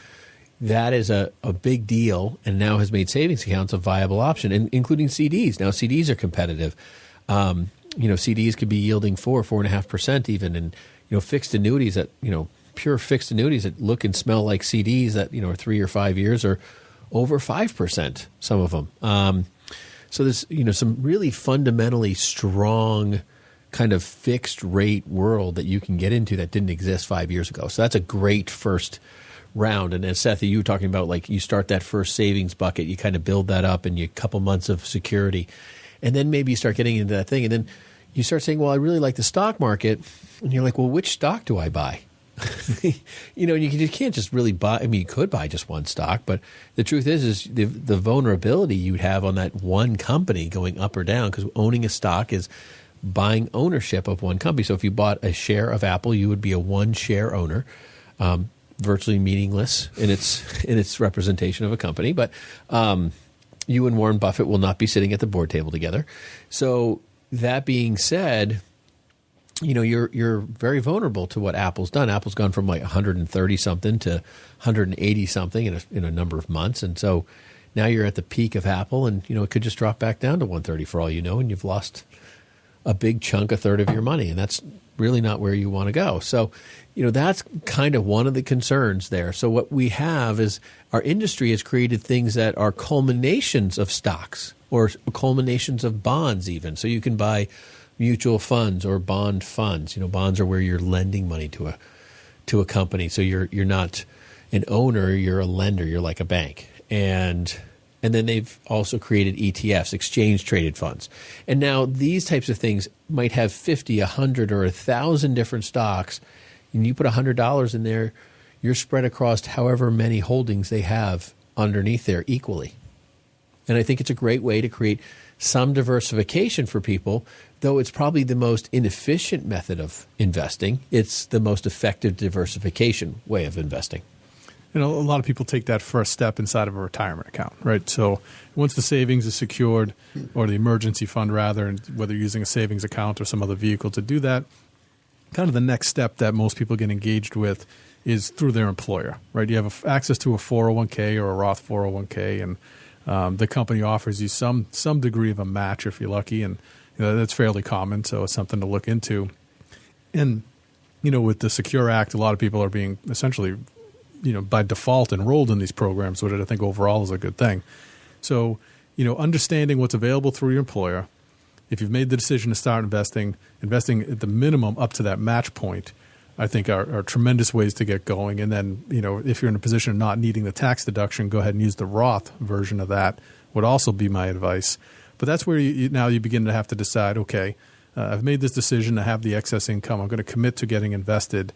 C: that is a big deal, and now has made savings accounts a viable option, and including CDs. Now CDs are competitive. CDs could be yielding 4.5% even, and fixed annuities that pure fixed annuities that look and smell like CDs that are 3 or 5 years are over 5%. Some of them. So there's some really fundamentally strong kind of fixed rate world that you can get into that didn't exist 5 years ago. So that's a great first round. And as Seth, you were talking about, like, you start that first savings bucket, you kind of build that up and you couple months of security. And then maybe you start getting into that thing. And then you start saying, well, I really like the stock market. And you're like, well, which stock do I buy? You can't just really buy. I mean, you could buy just one stock, but the truth is the vulnerability you'd have on that one company going up or down, because owning a stock is buying ownership of one company. So if you bought a share of Apple, you would be a one share owner. Virtually meaningless in its representation of a company, but you and Warren Buffett will not be sitting at the board table together. So that being said, you're very vulnerable to what Apple's done. Apple's gone from like 130 something to 180 something in a number of months, and so now you're at the peak of Apple, and it could just drop back down to 130 for all you know, and you've lost a big chunk, a third of your money, and that's really not where you want to go. So, that's kind of one of the concerns there. So what we have is our industry has created things that are culminations of stocks or culminations of bonds even. So you can buy mutual funds or bond funds. Bonds are where you're lending money to a company. So you're not an owner, you're a lender, you're like a bank. And then they've also created ETFs, exchange-traded funds. And now these types of things might have 50, 100, or 1,000 different stocks, and you put $100 in there, you're spread across however many holdings they have underneath there equally. And I think it's a great way to create some diversification for people, though it's probably the most inefficient method of investing. It's the most effective diversification way of investing.
D: A lot of people take that first step inside of a retirement account, right? So once the savings is secured, or the emergency fund rather, and whether you're using a savings account or some other vehicle to do that, kind of the next step that most people get engaged with is through their employer, right? You have access to a 401k or a Roth 401k, and the company offers you some degree of a match if you're lucky, and that's fairly common, so it's something to look into. And, with the Secure Act, a lot of people are being essentially by default enrolled in these programs, which I think overall is a good thing. So, understanding what's available through your employer, if you've made the decision to start investing at the minimum up to that match point, I think are tremendous ways to get going. And then, if you're in a position of not needing the tax deduction, go ahead and use the Roth version of that would also be my advice. But that's where now you begin to have to decide, okay, I've made this decision to have the excess income. I'm going to commit to getting invested.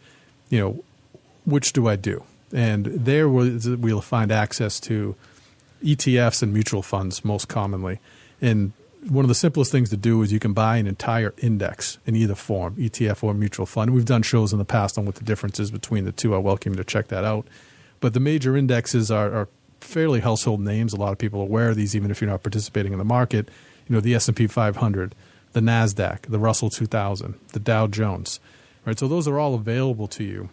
D: Which do I do? And there we'll find access to ETFs and mutual funds most commonly. And one of the simplest things to do is you can buy an entire index in either form, ETF or mutual fund. We've done shows in the past on what the difference is between the two. I welcome you to check that out. But the major indexes are fairly household names. A lot of people are aware of these, even if you're not participating in the market. The S&P 500, the NASDAQ, the Russell 2000, the Dow Jones. Right? So those are all available to you.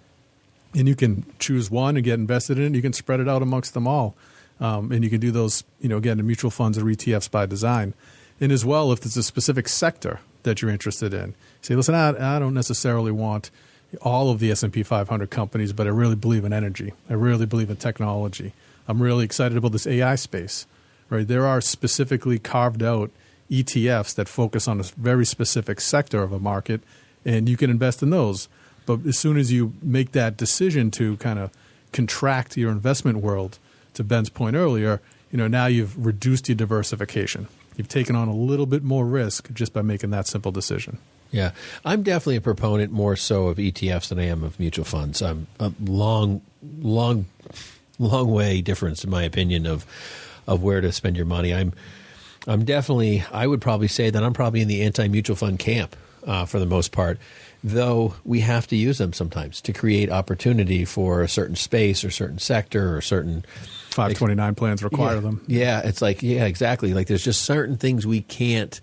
D: And you can choose one and get invested in it. You can spread it out amongst them all. And you can do those, again, in mutual funds or ETFs by design. And as well, if there's a specific sector that you're interested in, say, listen, I don't necessarily want all of the S&P 500 companies, but I really believe in energy. I really believe in technology. I'm really excited about this AI space. Right? There are specifically carved out ETFs that focus on a very specific sector of a market, and you can invest in those. But as soon as you make that decision to kind of contract your investment world, to Ben's point earlier, now you've reduced your diversification. You've taken on a little bit more risk just by making that simple decision.
C: Yeah, I'm definitely a proponent more so of ETFs than I am of mutual funds. I'm a long way difference, in my opinion, of where to spend your money. I'm definitely, I would probably say that I'm probably in the anti-mutual fund camp for the most part, though we have to use them sometimes to create opportunity for a certain space or certain sector or certain
D: 529 plans require them.
C: Yeah, it's like, yeah, exactly. Like there's just certain things we can't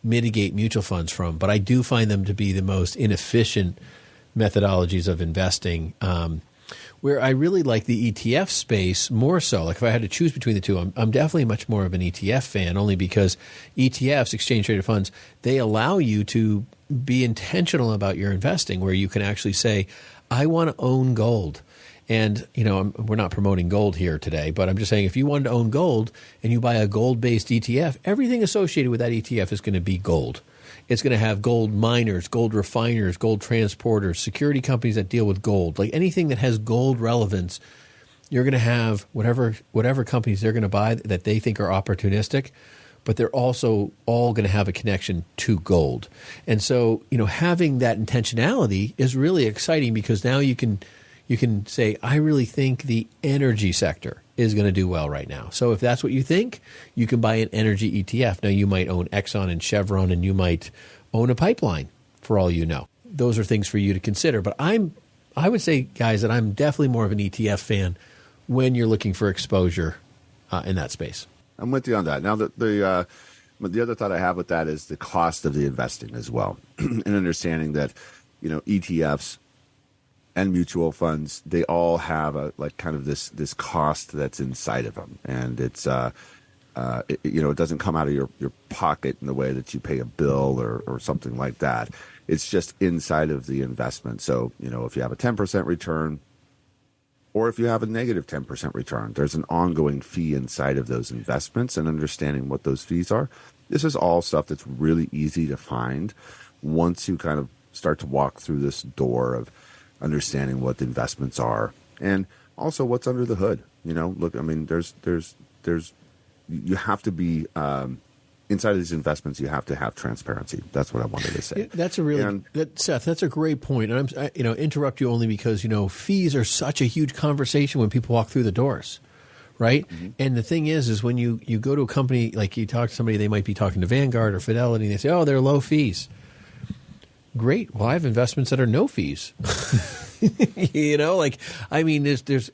C: mitigate mutual funds from, but I do find them to be the most inefficient methodologies of investing. Where I really like the ETF space more so. Like if I had to choose between the two, I'm definitely much more of an ETF fan, only because ETFs, exchange traded funds, they allow you to be intentional about your investing, where you can actually say, I want to own gold. And, we're not promoting gold here today, but I'm just saying if you wanted to own gold and you buy a gold-based ETF, everything associated with that ETF is going to be gold. It's going to have gold miners, gold refiners, gold transporters, security companies that deal with gold. Like anything that has gold relevance, you're going to have whatever companies they're going to buy that they think are opportunistic, but they're also all going to have a connection to gold. And so, having that intentionality is really exciting, because now you can say, I really think the energy sector is going to do well right now. So if that's what you think, you can buy an energy ETF. Now, you might own Exxon and Chevron, and you might own a pipeline for all you know. Those are things for you to consider. But I would say, guys, that I'm definitely more of an ETF fan when you're looking for exposure in that space.
B: I'm with you on that. Now, the other thought I have with that is the cost of the investing as well, and understanding that, ETFs and mutual funds, they all have this cost that's inside of them, and it's it doesn't come out of your pocket in the way that you pay a bill or something like that. It's just inside of the investment. So if you have a 10% return, or if you have a negative 10% return, there's an ongoing fee inside of those investments, and understanding what those fees are. This is all stuff that's really easy to find once you kind of start to walk through this door of understanding what the investments are, and also what's under the hood. Look, I mean, there's you have to be inside of these investments. You have to have transparency. That's what I wanted to say.
C: That's Seth. That's a great point. And I interrupt you only because fees are such a huge conversation when people walk through the doors, right? Mm-hmm. And the thing is when you go to a company, like you talk to somebody, they might be talking to Vanguard or Fidelity, and they say, oh, they're low fees. Great. Well, I have investments that are no fees. There's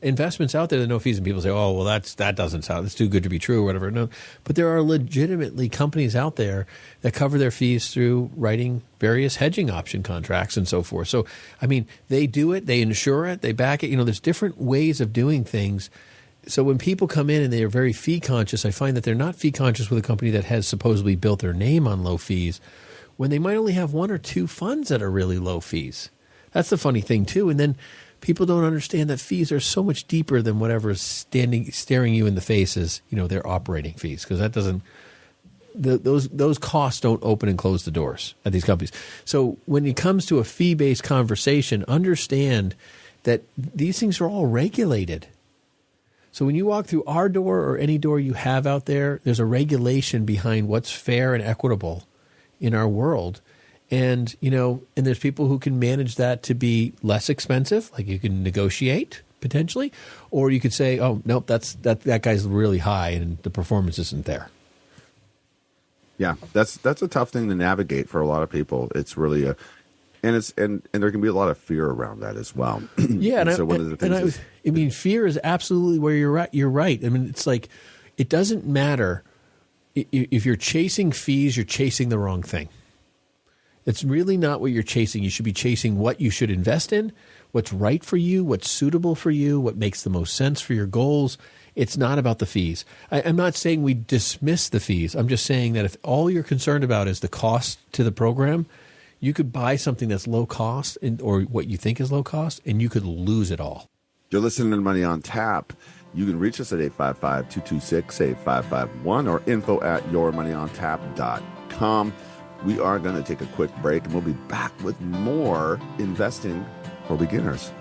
C: investments out there that are no fees, and people say, oh, well, that doesn't sound, that's too good to be true or whatever. No, but there are legitimately companies out there that cover their fees through writing various hedging option contracts and so forth. So, they do it, they insure it, they back it. There's different ways of doing things. So when people come in and they are very fee conscious, I find that they're not fee conscious with a company that has supposedly built their name on low fees, when they might only have one or two funds that are really low fees. That's the funny thing, too. And then people don't understand that fees are so much deeper than whatever is staring you in the face as, their operating fees, because that doesn't – those costs don't open and close the doors at these companies. So when it comes to a fee-based conversation, understand that these things are all regulated. So when you walk through our door or any door you have out there, there's a regulation behind what's fair and equitable in our world. And, and there's people who can manage that to be less expensive, like you can negotiate potentially, or you could say, oh, nope, that guy's really high and the performance isn't there.
B: Yeah, that's a tough thing to navigate for a lot of people. It's really and there can be a lot of fear around that as well.
C: Yeah.
B: And so one of the things
C: fear is absolutely where you're at. You're right. It's like, it doesn't matter. If you're chasing fees, you're chasing the wrong thing. It's really not what you're chasing. You should be chasing what you should invest in, what's right for you, what's suitable for you, what makes the most sense for your goals. It's not about the fees. I'm not saying we dismiss the fees. I'm just saying that if all you're concerned about is the cost to the program, you could buy something that's low cost or what you think is low cost, and you could lose it all.
B: You're listening to Money on Tap. You can reach us at 855-226-8551 or info@yourmoneyontap.com. We are going to take a quick break, and we'll be back with more investing for beginners.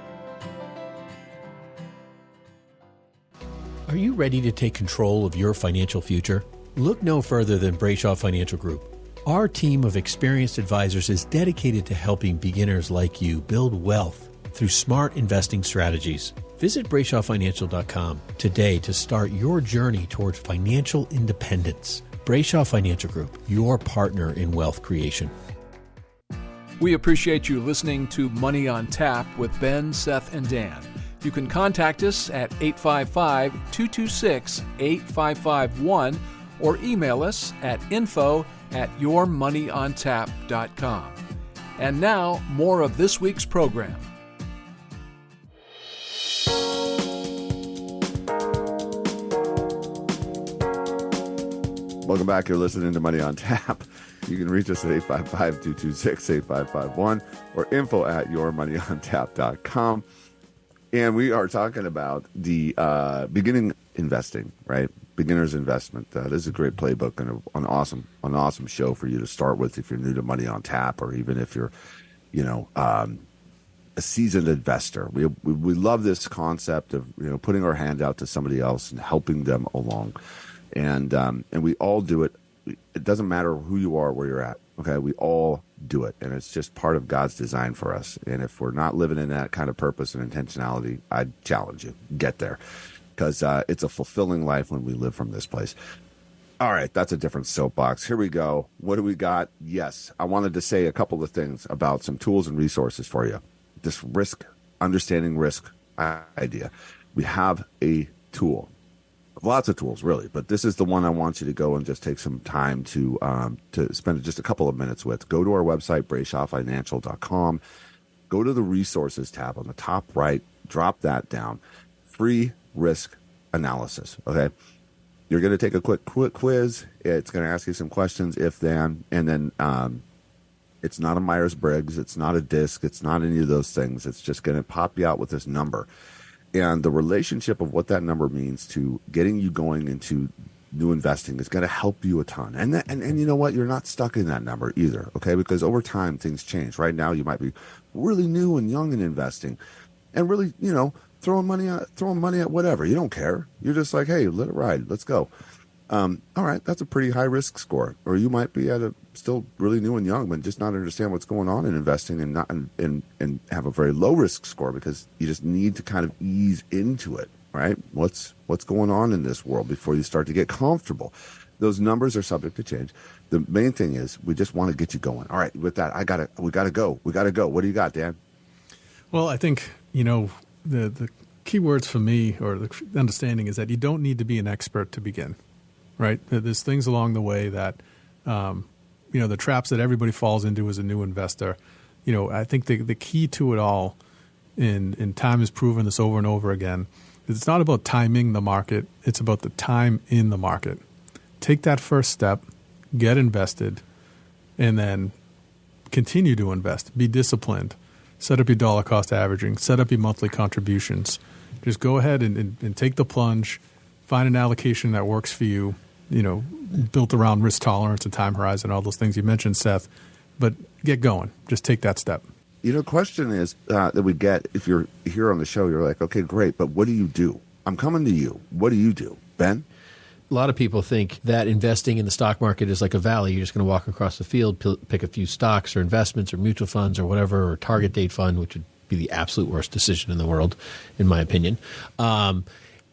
C: Are you ready to take control of your financial future? Look no further than Brayshaw Financial Group. Our team of experienced advisors is dedicated to helping beginners like you build wealth through smart investing strategies. Visit BrayshawFinancial.com today to start your journey towards financial independence. Brayshaw Financial Group, your partner in wealth creation.
E: We appreciate you listening to Money on Tap with Ben, Seth, and Dan. You can contact us at 855-226-8551 or email us at info@yourmoneyontap.com. And now, more of this week's program.
B: Welcome back. You're listening to Money on Tap. You can reach us at 855-226-8551 or info@yourmoneyontap.com. And we are talking about the beginning investing, right? Beginner's investment. This is a great playbook and an awesome show for you to start with if you're new to Money on Tap, or even if you're, a seasoned investor. We love this concept of putting our hand out to somebody else and helping them along. And we all do it. It doesn't matter who you are, where you're at. Okay, we all do it, and it's just part of God's design for us. And if we're not living in that kind of purpose and intentionality, I challenge you, get there, because it's a fulfilling life when we live from this place. All right, that's a different soapbox. Here we go. What do we got? Yes, I wanted to say a couple of things about some tools and resources for you. This understanding risk idea. We have a tool. Lots of tools, really, but this is the one I want you to go and just take some time to spend just a couple of minutes with. Go to our website, BrayshawFinancial.com. Go to the resources tab on the top right. Drop that down. Free risk analysis. Okay, you're going to take a quick quiz. It's going to ask you some questions, if then, and then it's not a Myers-Briggs. It's not a DISC. It's not any of those things. It's just going to pop you out with this number. And the relationship of what that number means to getting you going into new investing is going to help you a ton. And you know what? You're not stuck in that number either, okay? Because over time, things change. Right now, you might be really new and young in investing and really, throwing money at whatever. You don't care. You're just like, hey, let it ride. Let's go. All right, that's a pretty high risk score. Or you might be still really new and young, but just not understand what's going on in investing and have a very low risk score because you just need to kind of ease into it, right? What's going on in this world before you start to get comfortable. Those numbers are subject to change. The main thing is we just want to get you going. All right, with that, we got to go. What do you got, Dan?
D: Well, I think, the key words for me, or the understanding, is that you don't need to be an expert to begin. Right. There's things along the way that, the traps that everybody falls into as a new investor. I think the key to it all, in time has proven this over and over again, is it's not about timing the market. It's about the time in the market. Take that first step, get invested, and then continue to invest. Be disciplined. Set up your dollar cost averaging. Set up your monthly contributions. Just go ahead and take the plunge. Find an allocation that works for you, built around risk tolerance and time horizon, all those things you mentioned, Seth. But get going. Just take that step.
B: Question is that we get, if you're here on the show, you're like, okay, great, but what do you do? I'm coming to you. What do you do? Ben?
C: A lot of people think that investing in the stock market is like a valley. You're just going to walk across the field, pick a few stocks or investments or mutual funds or whatever, or target date fund, which would be the absolute worst decision in the world, in my opinion. And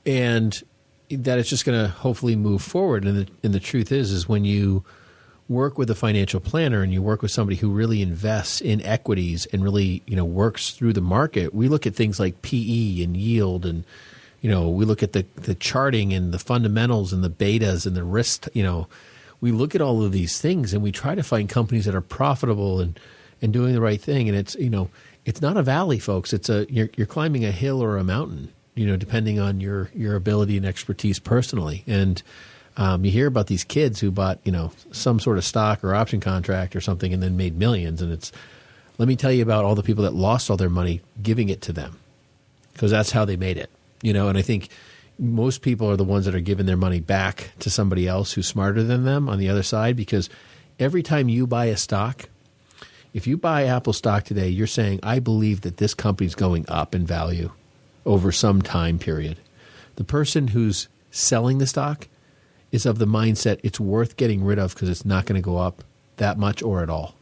C: that it's just going to hopefully move forward. And the truth is when you work with a financial planner and you work with somebody who really invests in equities and really, works through the market, we look at things like PE and yield, and, we look at the charting and the fundamentals and the betas and the risk, we look at all of these things and we try to find companies that are profitable and doing the right thing. And it's, it's not a valley, folks. It's you're climbing a hill or a mountain, depending on your ability and expertise personally. And you hear about these kids who bought, some sort of stock or option contract or something and then made millions. And let me tell you about all the people that lost all their money giving it to them, because that's how they made it, And I think most people are the ones that are giving their money back to somebody else who's smarter than them on the other side, because every time you buy a stock, if you buy Apple stock today, you're saying, I believe that this company's going up in value over some time period. The person who's selling the stock is of the mindset it's worth getting rid of because it's not going to go up that much or at all.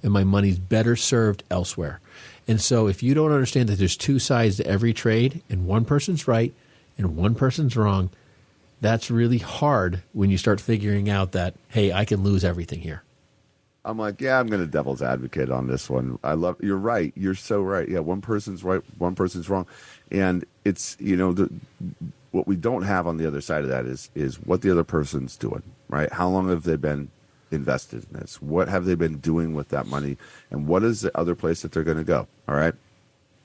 C: And my money's better served elsewhere. And so if you don't understand that there's two sides to every trade and one person's right and one person's wrong, that's really hard when you start figuring out that, hey, I can lose everything here.
B: I'm like, yeah, I'm going to devil's advocate on this one. You're right. You're so right. Yeah, one person's right, one person's wrong. And it's, what we don't have on the other side of that is what the other person's doing, right? How long have they been invested in this? What have they been doing with that money? And what is the other place that they're going to go? All right.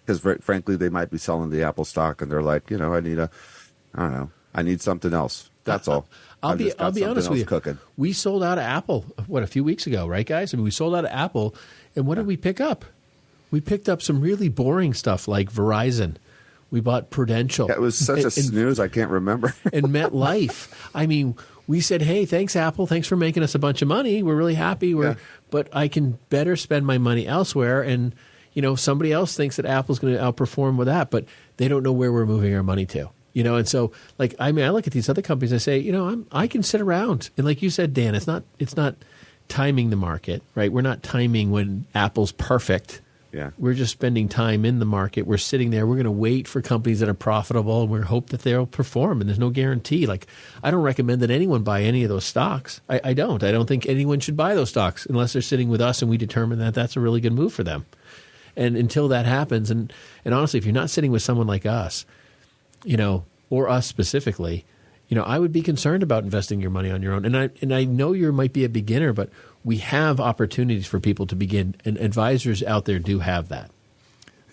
B: Because frankly, they might be selling the Apple stock and they're like, I need something else. That's all.
C: I'll be honest with you.
B: Cooking.
C: We sold out of Apple, a few weeks ago, right, guys? I mean, we sold out of Apple. And what did we pick up? We picked up some really boring stuff like Verizon. We bought Prudential.
B: Yeah, it was such a snooze, I can't remember.
C: And MetLife. I mean, we said, hey, thanks, Apple. Thanks for making us a bunch of money. We're really happy. But I can better spend my money elsewhere. And, somebody else thinks that Apple's going to outperform with that, but they don't know where we're moving our money to. And so, I look at these other companies, I say, I can sit around. And like you said, Dan, it's not timing the market, right? We're not timing when Apple's perfect.
B: Yeah.
C: We're just spending time in the market. We're sitting there. We're going to wait for companies that are profitable, and we hope that they'll perform. And there's no guarantee. Like, I don't recommend that anyone buy any of those stocks. I don't. I don't think anyone should buy those stocks unless they're sitting with us and we determine that that's a really good move for them. And until that happens, and honestly, if you're not sitting with someone like us, or us specifically, I would be concerned about investing your money on your own. And I know you might be a beginner, but we have opportunities for people to begin, and advisors out there do have that.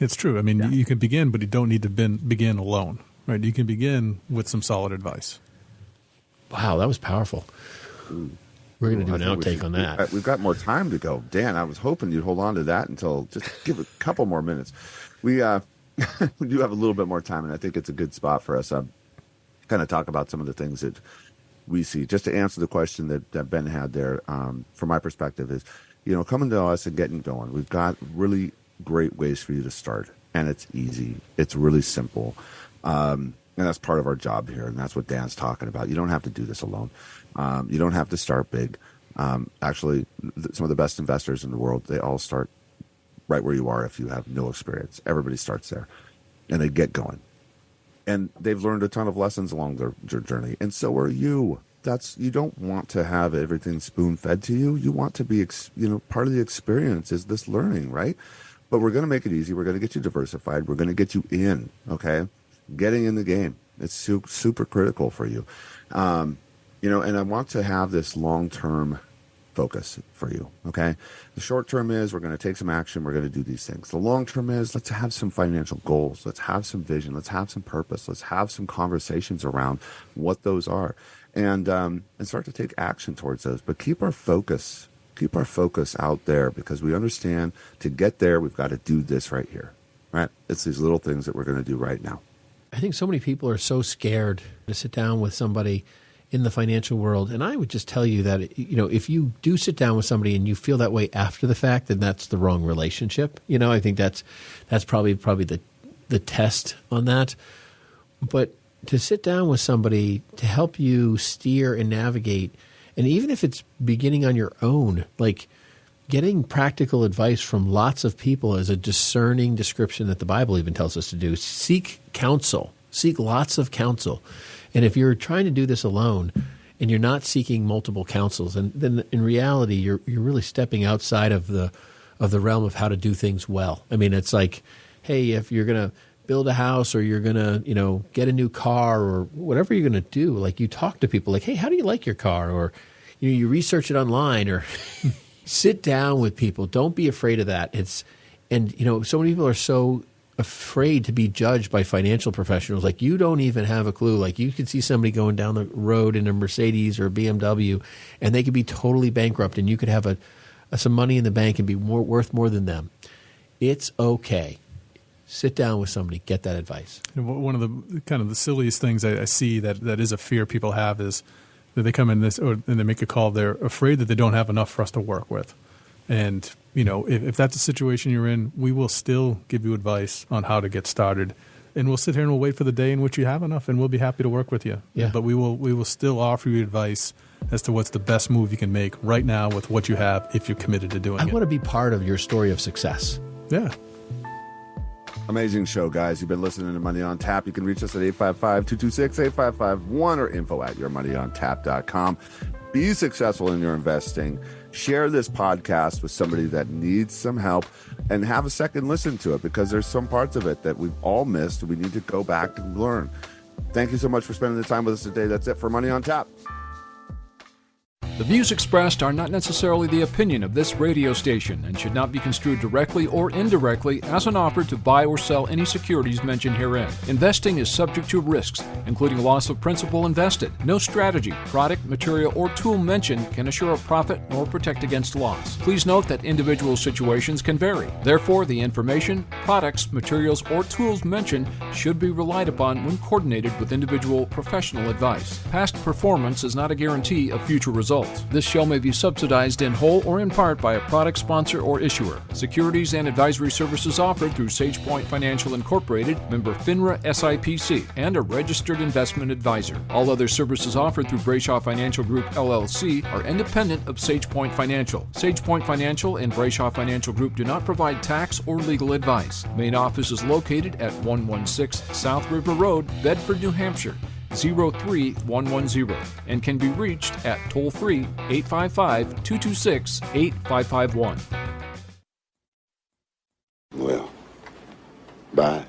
D: It's true. I mean, you can begin, but you don't need to begin alone, right? You can begin with some solid advice.
C: Wow, that was powerful. We're going to do an outtake on that.
B: We've got more time to go. Dan, I was hoping you'd hold on to that until just give it a couple more minutes. We do have a little bit more time, and I think it's a good spot for us to kind of talk about some of the things that we see. Just to answer the question that Ben had there, from my perspective is, coming to us and getting going. We've got really great ways for you to start, and it's easy. It's really simple. And that's part of our job here, and that's what Dan's talking about. You don't have to do this alone. You don't have to start big. Actually, some of the best investors in the world, they all start right where you are if you have no experience. Everybody starts there, and they get going. And they've learned a ton of lessons along their journey, and so are you. You don't want to have everything spoon-fed to you. You want to be, part of the experience is this learning, right? But we're going to make it easy. We're going to get you diversified. We're going to get you in, okay? Getting in the game. It's super critical for you. And I want to have this long-term focus for you, okay? The short term is we're going to take some action. We're going to do these things. The long term is let's have some financial goals. Let's have some vision. Let's have some purpose. Let's have some conversations around what those are, and start to take action towards those. But keep our focus out there, because we understand to get there, we've got to do this right here, right? It's these little things that we're going to do right now.
C: I think so many people are so scared to sit down with somebody in the financial world. And I would just tell you that, if you do sit down with somebody and you feel that way after the fact, then that's the wrong relationship. I think that's probably the test on that. But to sit down with somebody to help you steer and navigate, and even if it's beginning on your own, like getting practical advice from lots of people is a discerning description that the Bible even tells us to do. Seek counsel. Seek lots of counsel. And if you're trying to do this alone and you're not seeking multiple counsels, and then in reality you're really stepping outside of the realm of how to do things well. I mean, it's like, hey, if you're going to build a house or you're going to, get a new car or whatever you're going to do, like you talk to people like, hey, how do you like your car? Or, you research it online, or sit down with people. Don't be afraid of that. So many people are so afraid to be judged by financial professionals. Like, you don't even have a clue. Like, you could see somebody going down the road in a Mercedes or a BMW, and they could be totally bankrupt, and you could have some money in the bank and be worth more than them. It's okay. Sit down with somebody, get that advice.
D: And one of the kind of the silliest things I see that is a fear people have is that they come in and they make a call. They're afraid that they don't have enough for us to work with. And, if that's a situation you're in, we will still give you advice on how to get started. and we'll sit here and we'll wait for the day in which you have enough, and we'll be happy to work with you.
C: Yeah.
D: But we will still offer you advice as to what's the best move you can make right now with what you have if you're committed to doing
C: I
D: it.
C: want to be part of your story of success.
D: Yeah.
B: Amazing show, guys. You've been listening to Money on Tap. You can reach us at 855-226-8551 or info@yourmoneyontap.com. Be successful in your investing. Share this podcast with somebody that needs some help, and have a second listen to it, because there's some parts of it that we've all missed. We need to go back and learn. Thank you so much for spending the time with us today. That's it for Money on Tap.
E: The views expressed are not necessarily the opinion of this radio station and should not be construed directly or indirectly as an offer to buy or sell any securities mentioned herein. Investing is subject to risks, including loss of principal invested. No strategy, product, material, or tool mentioned can assure a profit nor protect against loss. Please note that individual situations can vary. Therefore, the information, products, materials, or tools mentioned should be relied upon when coordinated with individual professional advice. Past performance is not a guarantee of future results. This show may be subsidized in whole or in part by a product sponsor or issuer. Securities and advisory services offered through SagePoint Financial Incorporated, member FINRA SIPC, and a registered investment advisor. All other services offered through Brayshaw Financial Group LLC are independent of SagePoint Financial. SagePoint Financial and Brayshaw Financial Group do not provide tax or legal advice. Main office is located at 116 South River Road, Bedford, New Hampshire, 03110, and can be reached at toll-free 855-226-8551.
F: Well, bye.